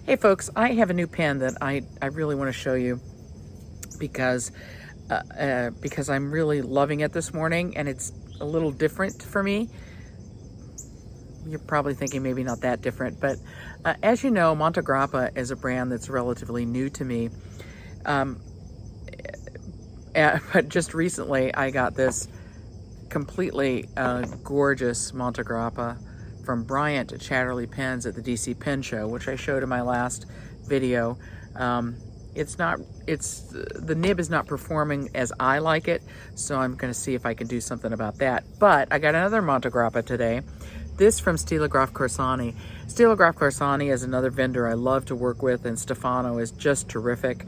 Hey folks, I have a new pen that I really want to show you because I'm really loving it this morning, and it's a little different for me. You're probably thinking maybe not that different, but as you know, Montegrappa is a brand that's relatively new to me. But just recently I got this completely gorgeous Montegrappa from Bryant at Chatterley Pens at the DC Pen Show, which I showed in my last video. The nib is not performing as I like it, so I'm going to see if I can do something about that. But I got another Montegrappa today. This from Stilograph Corsani. Stilograph Corsani is another vendor I love to work with, and Stefano is just terrific.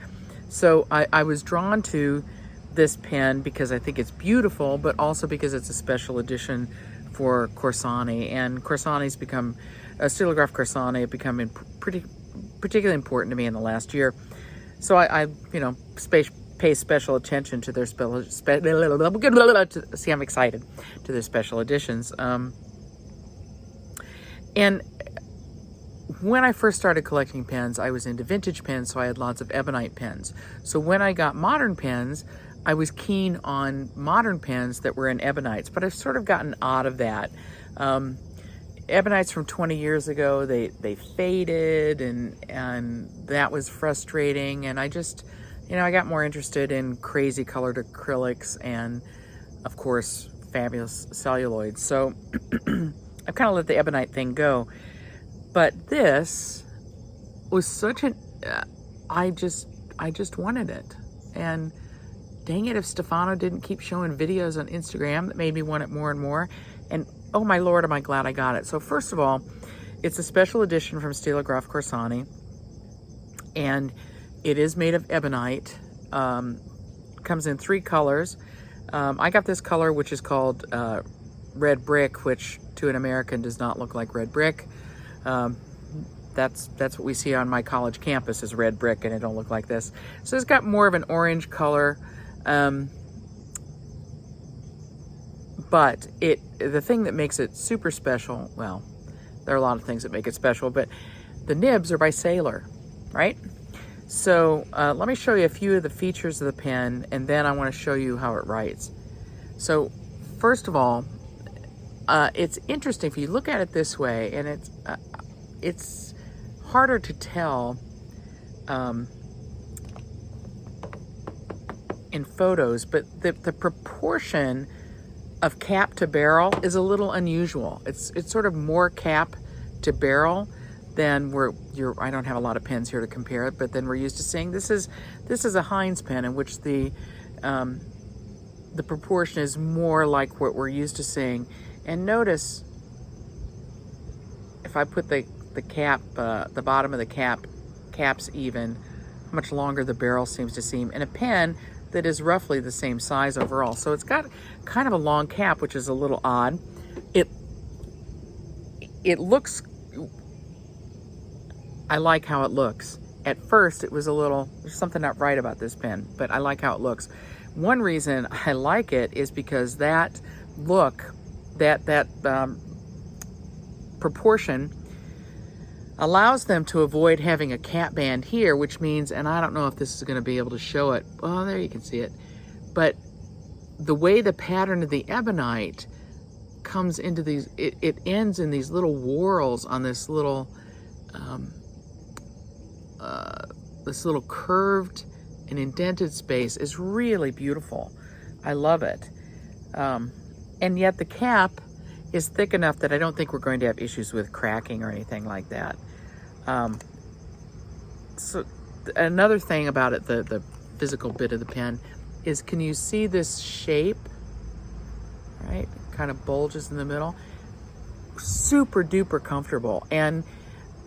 So I was drawn to this pen because I think it's beautiful, but also because it's a special edition for Corsani, and Corsani's become, Stilograph Corsani have become particularly important to me in the last year. So I pay special attention to their see, I'm excited, to their special editions. And when I first started collecting pens, I was into vintage pens, so I had lots of ebonite pens. So when I got modern pens, I was keen on modern pens that were in ebonites, but I've sort of gotten out of that. Ebonites from 20 years ago, they faded, and that was frustrating. And I just, I got more interested in crazy colored acrylics and, of course, fabulous celluloids. So I've kind of let the ebonite thing go. But this was such an, I just wanted it. And dang it, if Stefano didn't keep showing videos on Instagram that made me want it more and more. And oh my Lord, am I glad I got it. So first of all, it's a special edition from Stilograph Corsani, and it is made of ebonite. Comes in 3 colors. I got this color, which is called red brick, which to an American does not look like red brick. That's what we see on my college campus is red brick, and it don't look like this. So it's got more of an orange color. But the thing that makes it super special, well, there are a lot of things that make it special, but the nibs are by Sailor, right? So let me show you a few of the features of the pen, and then I want to show you how it writes. So first of all, it's interesting if you look at it this way, and it's harder to tell in photos, but the proportion of cap to barrel is a little unusual. It's sort of more cap to barrel than I don't have a lot of pens here to compare it, but then we're used to seeing this is a Heinz pen in which the proportion is more like what we're used to seeing. And notice if I put the cap, the bottom of the cap's even, how much longer the barrel seems to seem in a pen that is roughly the same size overall. So it's got kind of a long cap, which is a little odd. It looks, I like how it looks. At first it was there's something not right about this pen, but I like how it looks. One reason I like it is because that look, that proportion allows them to avoid having a cap band here, which means, and I don't know if this is going to be able to show it. Oh, there you can see it. But the way the pattern of the ebonite comes into these, it ends in these little whorls on this little curved and indented space is really beautiful. I love it. And yet the cap is thick enough that I don't think we're going to have issues with cracking or anything like that. So another thing about it, the physical bit of the pen, is can you see this shape, right? It kind of bulges in the middle. Super duper comfortable and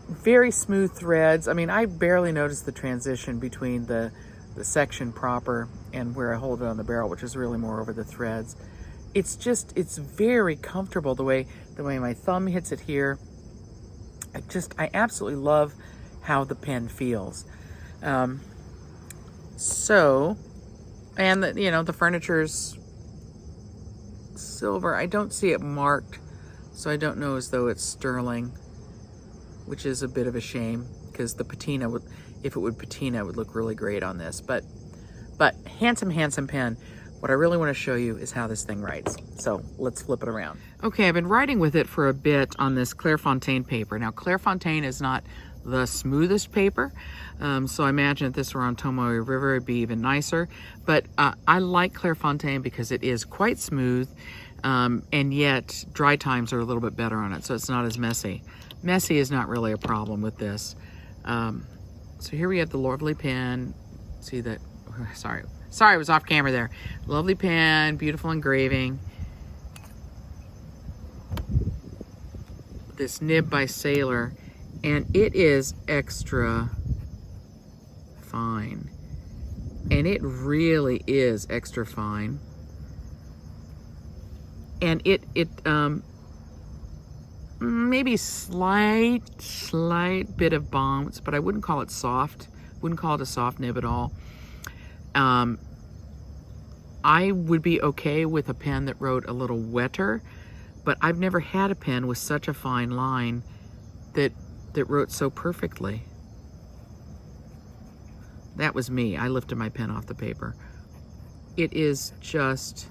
very smooth threads. I mean, I barely noticed the transition between the section proper and where I hold it on the barrel, which is really more over the threads. It's very comfortable the way my thumb hits it here. I absolutely love how the pen feels. So, and the furniture's silver. I don't see it marked, so I don't know as though it's sterling, which is a bit of a shame because the patina would, if it would patina, it would look really great on this. But handsome, handsome pen. What I really want to show you is how this thing writes. So let's flip it around. Okay, I've been writing with it for a bit on this Clairefontaine paper. Now, Clairefontaine is not the smoothest paper, so I imagine if this were on Tomoe River, it'd be even nicer. But I like Clairefontaine because it is quite smooth, and yet dry times are a little bit better on it, so it's not as messy. Messy is not really a problem with this. So here we have the lovely pen. See that? Sorry, I was off camera there. Lovely pen, beautiful engraving. This nib by Sailor, and it is extra fine. And it really is extra fine. And it maybe slight bit of bounce, but I wouldn't call it soft. Wouldn't call it a soft nib at all. I would be okay with a pen that wrote a little wetter, but I've never had a pen with such a fine line that wrote so perfectly. That was me. I lifted my pen off the paper. It is just...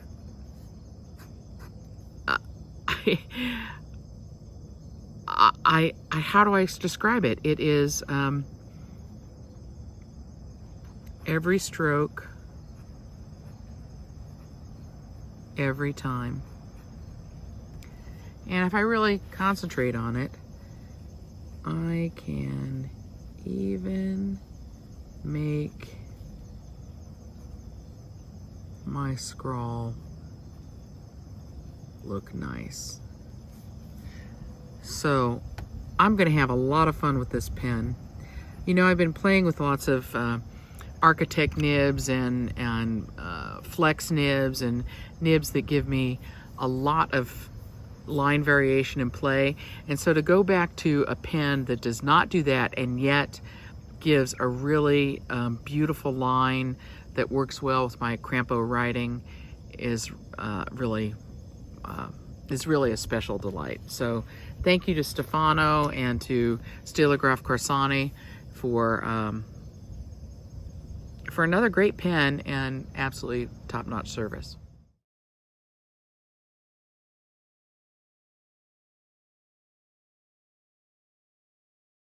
how do I describe it? It is every stroke, every time. And if I really concentrate on it, I can even make my scrawl look nice. So I'm going to have a lot of fun with this pen. You know, I've been playing with lots of Architect nibs and flex nibs and nibs that give me a lot of line variation in play. And so to go back to a pen that does not do that and yet gives a really beautiful line that works well with my Crampo writing is really a special delight. So thank you to Stefano and to Stilograph Corsani for another great pen and absolutely top-notch service.